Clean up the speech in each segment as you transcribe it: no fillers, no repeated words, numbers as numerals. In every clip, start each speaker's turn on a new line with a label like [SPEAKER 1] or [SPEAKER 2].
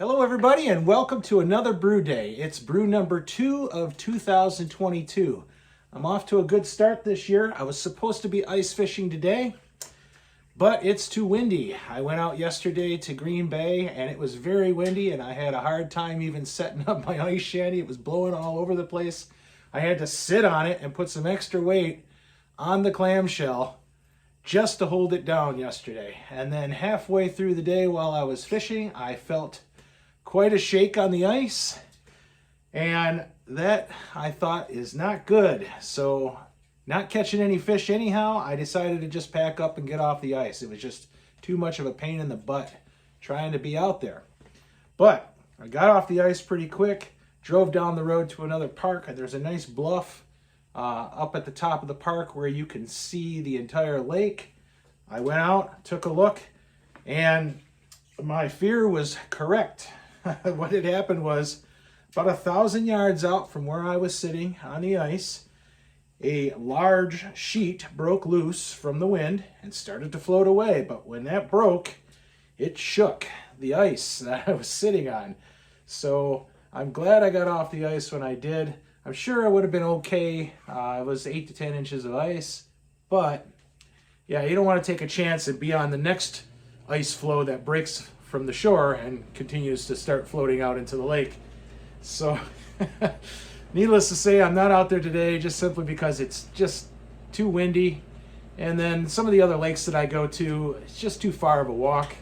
[SPEAKER 1] Hello everybody and welcome to another brew day. It's brew number 2 of 2022. I'm off to a good start this year. I was supposed to be ice fishing today, but it's too windy. I went out yesterday to Green Bay and it was very windy and I had a hard time even setting up my ice shanty. It was blowing all over the place. I had to sit on it and put some extra weight on the clamshell just to hold it down yesterday. And then halfway through the day while I was fishing, I felt quite a shake on the ice, and that I thought is not good. So not catching any fish anyhow, I decided to just pack up and get off the ice. It was just too much of a pain in the butt trying to be out there. But I got off the ice pretty quick, drove down the road to another park. There's a nice bluff up at the top of the park where you can see the entire lake. I went out, took a look, and my fear was correct. What had happened was about 1,000 yards out from where I was sitting on the ice, a large sheet broke loose from the wind and started to float away. But when that broke, it shook the ice that I was sitting on. So I'm glad I got off the ice when I did. I'm sure I would have been okay. It was 8 to 10 inches of ice. But yeah, you don't want to take a chance and be on the next ice floe that breaks from the shore and continues to start floating out into the lake. So needless to say, I'm not out there today just simply because it's just too windy. And then some of the other lakes that I go to, it's just too far of a walk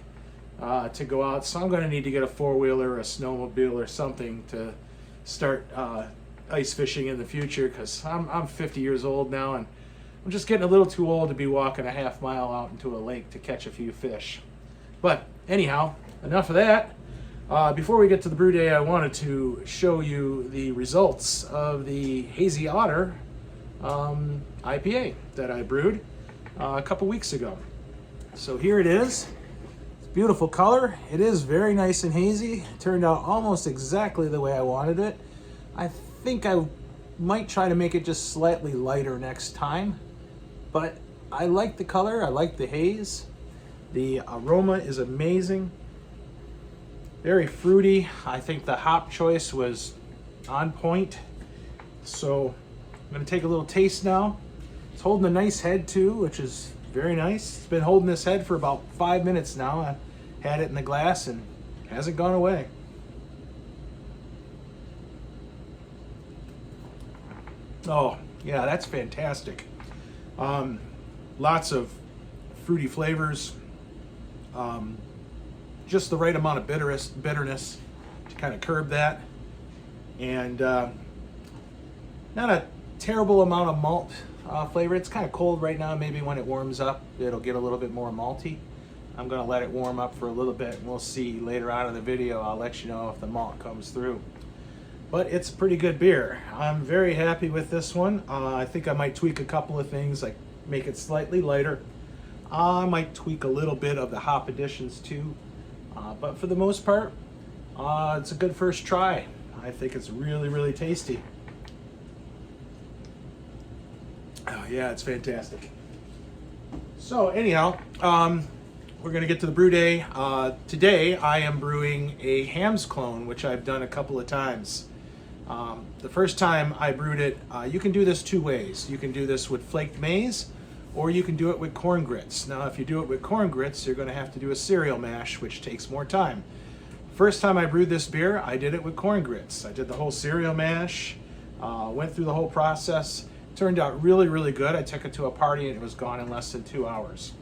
[SPEAKER 1] to go out. So I'm going to need to get a four-wheeler or a snowmobile or something to start ice fishing in the future, because I'm 50 years old now and I'm just getting a little too old to be walking a half mile out into a lake to catch a few fish. But anyhow, enough of that. Before we get to the brew day, I wanted to show you the results of the Hazy Otter IPA that I brewed a couple weeks ago. So here it is. It's beautiful color. It is very nice and hazy. It turned out almost exactly the way I wanted it. I think I might try to make it just slightly lighter next time, but I like the color. I like the haze. The aroma is amazing, very fruity. I think the hop choice was on point. So I'm going to take a little taste now. It's holding a nice head too, which is very nice. It's been holding this head for about 5 minutes now. I had it in the glass and it hasn't gone away. Oh yeah, that's fantastic. Lots of fruity flavors. Just the right amount of bitterness to kind of curb that, and not a terrible amount of malt flavor. It's kind of cold right now. Maybe when it warms up, it'll get a little bit more malty. I'm going to let it warm up for a little bit, and we'll see later on in the video. I'll let you know if the malt comes through. But it's a pretty good beer. I'm very happy with this one. I think I might tweak a couple of things, like make it slightly lighter. I might tweak a little bit of the hop additions too, but for the most part, it's a good first try. I think it's really, really tasty. Oh yeah, it's fantastic. So anyhow, we're gonna get to the brew day. Today I am brewing a HAMMS clone, which I've done a couple of times. The first time I brewed it, you can do this two ways. You can do this with flaked maize, or you can do it with corn grits. Now, if you do it with corn grits, you're going to have to do a cereal mash, which takes more time. First time I brewed this beer, I did it with corn grits. I did the whole cereal mash, went through the whole process. Turned out really, really good. I took it to a party and it was gone in less than 2 hours.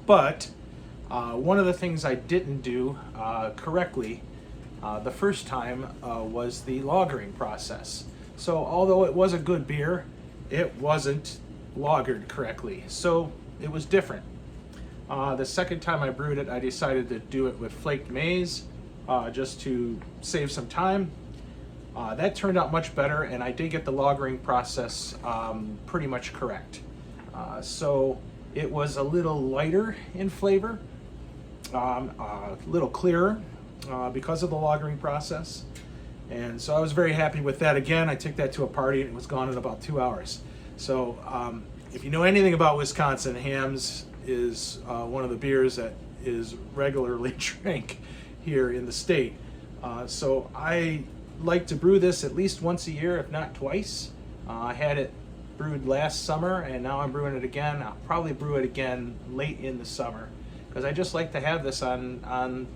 [SPEAKER 1] But one of the things I didn't do correctly the first time was the lagering process. So although it was a good beer, it wasn't lagered correctly, so it was different. The second time I brewed it, I decided to do it with flaked maize just to save some time. That turned out much better, and I did get the lagering process pretty much correct. So it was a little lighter in flavor, a little clearer because of the lagering process. And so I was very happy with that. Again, I took that to a party and it was gone in about 2 hours. So if you know anything about Wisconsin, HAMMS is one of the beers that is regularly drank here in the state. So I like to brew this at least once a year, if not twice. I had it brewed last summer, and now I'm brewing it again. I'll probably brew it again late in the summer, because I just like to have this on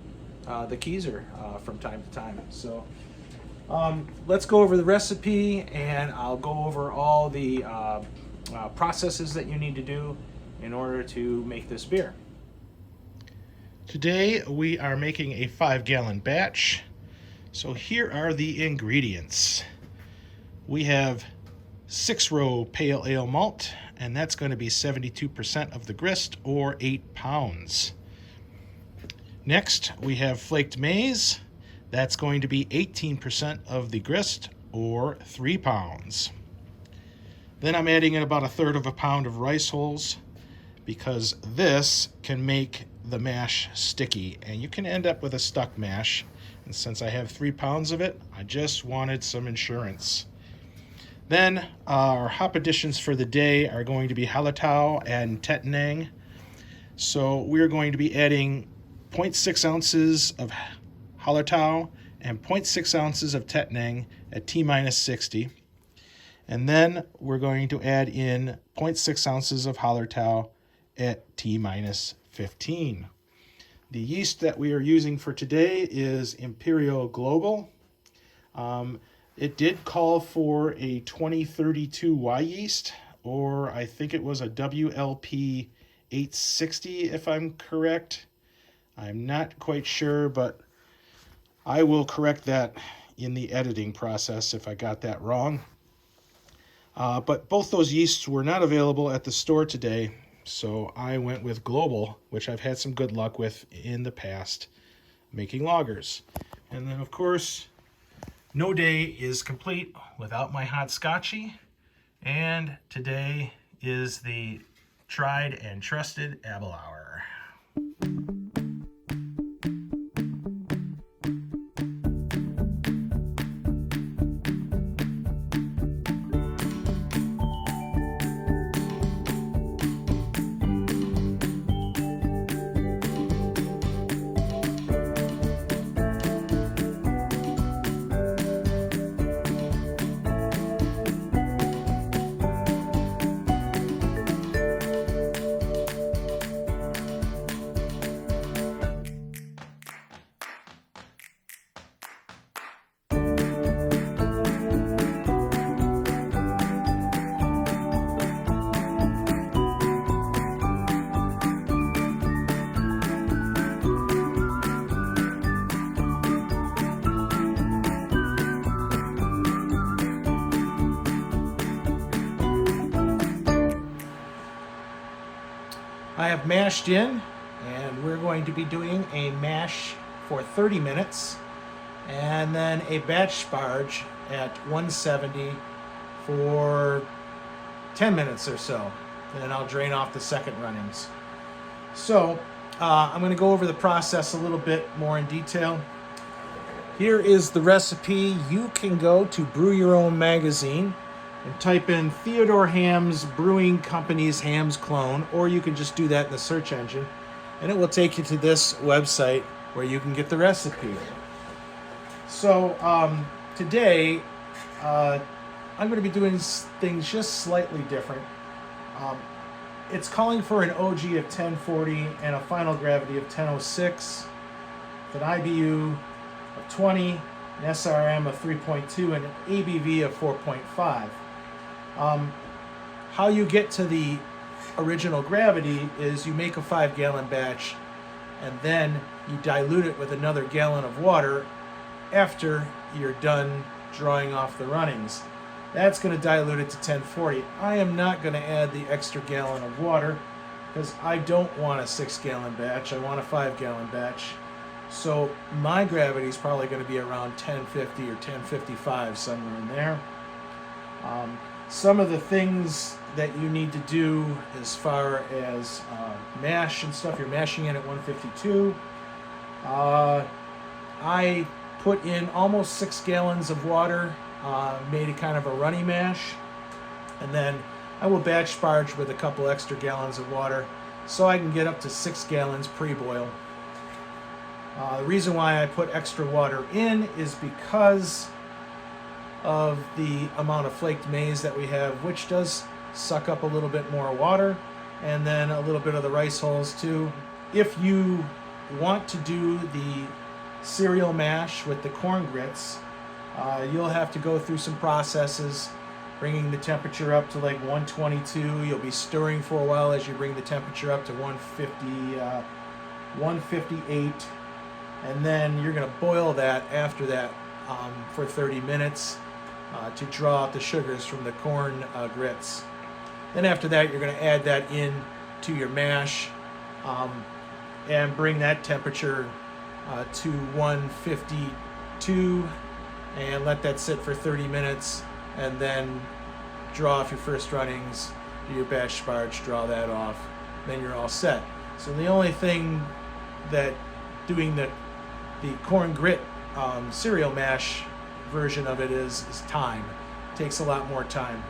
[SPEAKER 1] the Keezer from time to time. So let's go over the recipe, and I'll go over all the processes that you need to do in order to make this beer. Today we are making a 5-gallon batch. So here are the ingredients. We have 6-row pale ale malt, and that's going to be 72% of the grist, or 8 pounds. Next, we have flaked maize. That's going to be 18% of the grist, or 3 pounds. Then I'm adding in about 1/3 of a pound of rice hulls, because this can make the mash sticky, and you can end up with a stuck mash. And since I have 3 pounds of it, I just wanted some insurance. Then our hop additions for the day are going to be Hallertau and Tettnang. So we're going to be adding 0.6 ounces of Hallertau and 0.6 ounces of Tettnang at T-60. And then we're going to add in 0.6 ounces of Hallertau at T-15. The yeast that we are using for today is Imperial Global. It did call for a 2032 Y yeast, or I think it was a WLP 860 if I'm correct. I'm not quite sure, but I will correct that in the editing process if I got that wrong. But both those yeasts were not available at the store today, so I went with Global, which I've had some good luck with in the past making lagers. And then, of course, no day is complete without my hot scotchy, and today is the tried and trusted Abelauer. I have mashed in, and we're going to be doing a mash for 30 minutes and then a batch sparge at 170 for 10 minutes or so. Then I'll drain off the second runnings. So I'm going to go over the process a little bit more in detail. Here is the recipe. You can go to Brew Your Own magazine and type in Theodore Hamm's Brewing Company's HAMMS clone, or you can just do that in the search engine, and it will take you to this website where you can get the recipe. So today, I'm going to be doing things just slightly different. It's calling for an OG of 1040 and a final gravity of 1006, with an IBU of 20, an SRM of 3.2, and an ABV of 4.5. How you get to the original gravity is you make a 5-gallon batch, and then you dilute it with another gallon of water after you're done drawing off the runnings. That's going to dilute it to 1040. I am not going to add the extra gallon of water because I don't want a 6-gallon batch. I want a 5-gallon batch. So my gravity is probably going to be around 1050 or 1055, somewhere in there. Some of the things that you need to do as far as mash and stuff, you're mashing in at 152. I put in almost 6 gallons of water, made it kind of a runny mash, and then I will batch sparge with a couple extra gallons of water so I can get up to 6 gallons pre-boil. The reason why I put extra water in is because of the amount of flaked maize that we have, which does suck up a little bit more water, and then a little bit of the rice hulls too. If you want to do the cereal mash with the corn grits, you'll have to go through some processes, bringing the temperature up to like 122. You'll be stirring for a while as you bring the temperature up to 150, 158, and then you're going to boil that after that for 30 minutes to draw out the sugars from the corn grits. Then after that, you're going to add that in to your mash and bring that temperature to 152 and let that sit for 30 minutes, and then draw off your first runnings, do your batch sparge, draw that off, then you're all set. So the only thing that doing the corn grit cereal mash version of it is time. It takes a lot more time.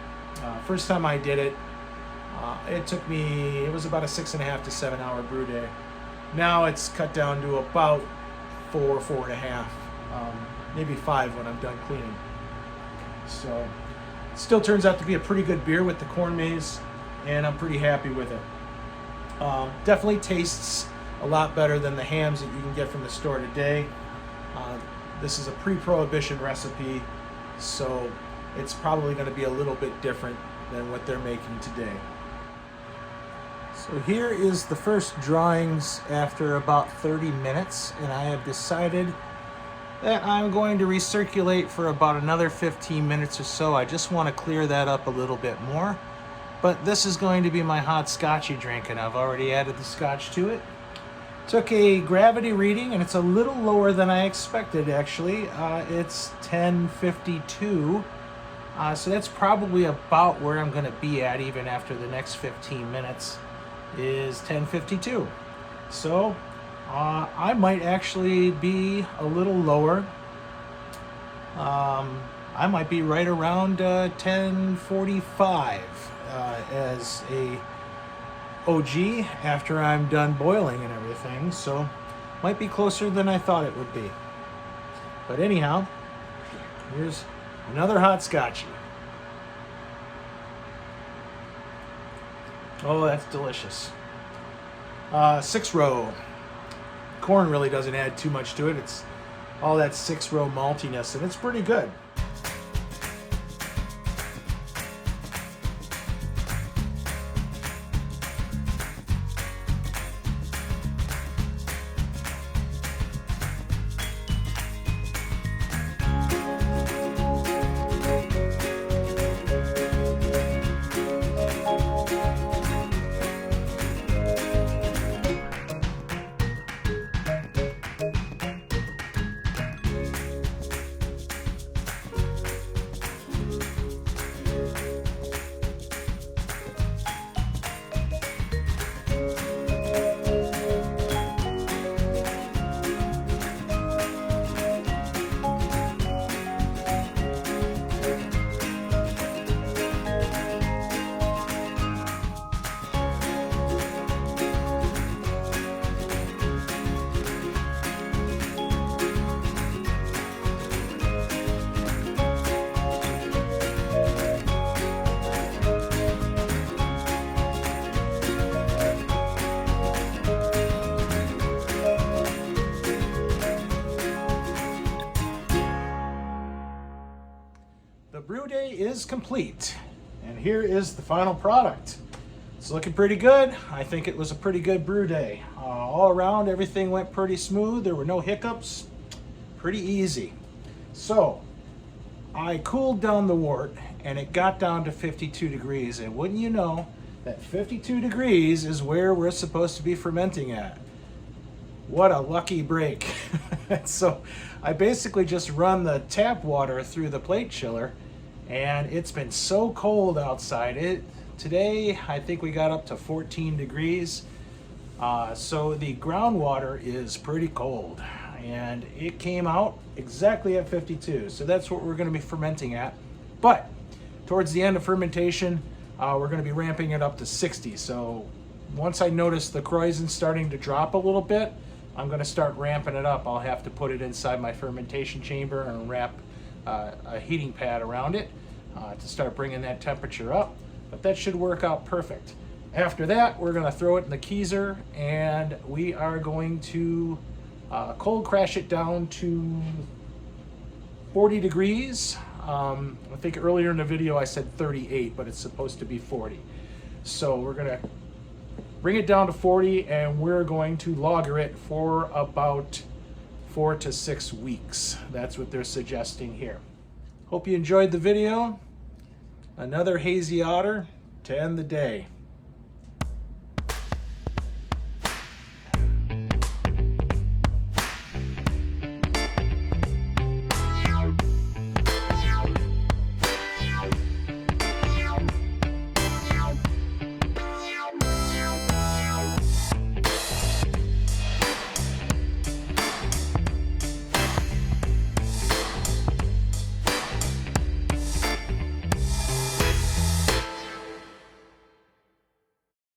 [SPEAKER 1] First time I did it, it was about a 6.5 to 7 hour brew day. Now it's cut down to about 4.5, maybe 5 when I'm done cleaning. So it still turns out to be a pretty good beer with the corn maize, and I'm pretty happy with it. Definitely tastes a lot better than the HAMMS that you can get from the store today. This is a pre-Prohibition recipe, so it's probably going to be a little bit different than what they're making today. So here is the first drawings after about 30 minutes, and I have decided that I'm going to recirculate for about another 15 minutes or so. I just want to clear that up a little bit more. But this is going to be my hot scotchy drink, and I've already added the scotch to it. Took a gravity reading, and it's a little lower than I expected, actually. It's 1052. So that's probably about where I'm going to be at even after the next 15 minutes is 1052. So I might actually be a little lower. I might be right around 1045 as a OG after I'm done boiling and everything, so might be closer than I thought it would be. But anyhow, here's another hot scotchy. Oh, that's delicious. 6-row. Corn really doesn't add too much to it. It's all that 6-row maltiness, and it's pretty good. The brew day is complete, and here is the final product. It's looking pretty good. I think it was a pretty good brew day. All around, everything went pretty smooth. There were no hiccups. Pretty easy. So, I cooled down the wort, and it got down to 52 degrees. And wouldn't you know that 52 degrees is where we're supposed to be fermenting at. What a lucky break. So, I basically just run the tap water through the plate chiller, and it's been so cold outside. Today, I think we got up to 14 degrees. So the groundwater is pretty cold, and it came out exactly at 52. So that's what we're going to be fermenting at. But towards the end of fermentation, we're going to be ramping it up to 60. So once I notice the krausen starting to drop a little bit, I'm going to start ramping it up. I'll have to put it inside my fermentation chamber and wrap a heating pad around it to start bringing that temperature up. But that should work out perfect. After that, we're going to throw it in the keezer, and we are going to cold crash it down to 40 degrees. I think earlier in the video I said 38, but it's supposed to be 40. So we're going to bring it down to 40, and we're going to lager it for about 4 to 6 weeks. That's what they're suggesting here. Hope you enjoyed the video. Another Hazy Otter to end the day.